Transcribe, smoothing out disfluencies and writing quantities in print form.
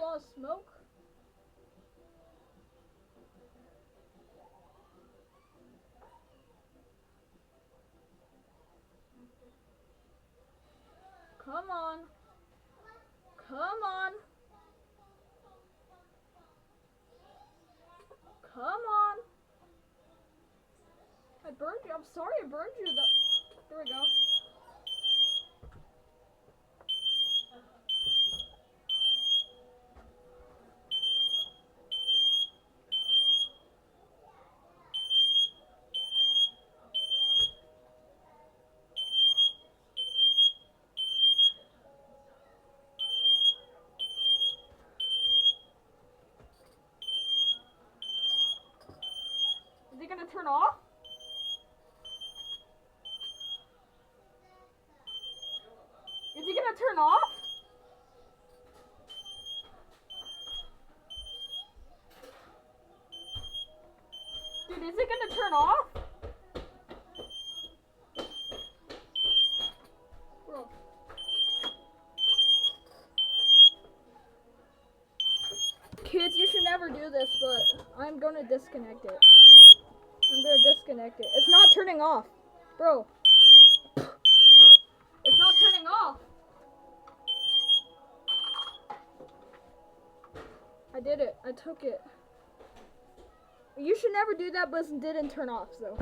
lot of smoke. Come on. Come on. Come on. I burned you. I'm sorry I burned you. There we go. Is it gonna turn off? Is he gonna turn off? Dude, is it gonna turn off? Bro. Kids, you should never do this, but I'm gonna disconnect it. I'm gonna disconnect it. It's not turning off. Bro. It's not turning off. I did it. I took it. You should never do that, but it didn't turn off, so.